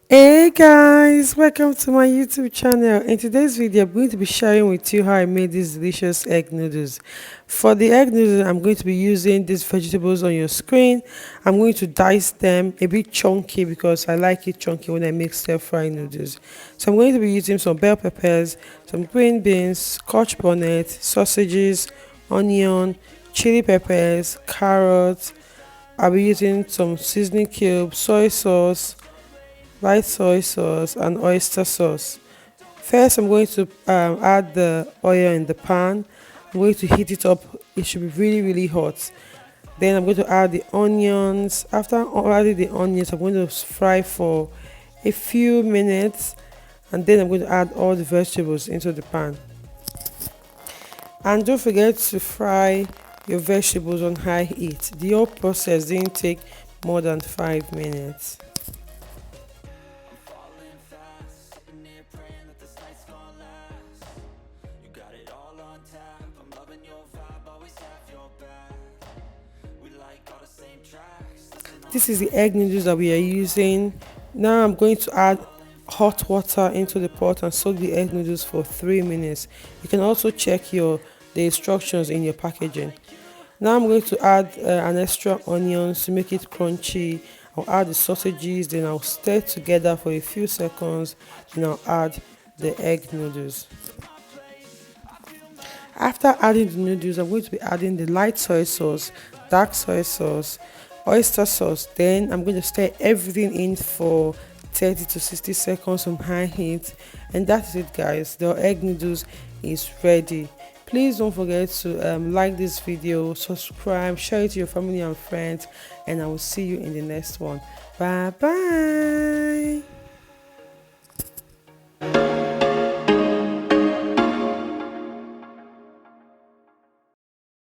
Hey guys, welcome to my YouTube channel. In today's video, I'm going to be sharing with you how I made these delicious egg noodles. For the egg noodles, I'm going to be using these vegetables on your screen. I'm going to dice them a bit chunky because I like it chunky when I make stir-fry noodles. So I'm going to be using some bell peppers, some green beans, scotch bonnet, sausages, onion, chili peppers, carrots. I'll be using some seasoning cubes, soy sauce, light soy sauce and oyster sauce. First, I'm going to add the oil in the pan. I'm going to heat it up. It should be really hot. Then I'm going to add the onions. After adding the onions, I'm going to fry for a few minutes, and then I'm going to add all the vegetables into the pan. And don't forget to fry your vegetables on high heat. The whole process didn't take more than 5 minutes. This is the egg noodles that we are using. Now I'm going to add hot water into the pot and soak the egg noodles for 3 minutes. You can also check the instructions in your packaging. Now I'm going to add an extra onions to make it crunchy. I'll add the sausages, then I'll stir together for a few seconds, then I'll add the egg noodles. After adding the noodles, I'm going to be adding the light soy sauce, dark soy sauce, oyster sauce. Then I'm going to stir everything in for 30 to 60 seconds on high heat. And that's it, guys. The egg noodles is ready. Please don't forget to like this video, subscribe, share it to your family and friends, and I will see you in the next one. Bye bye.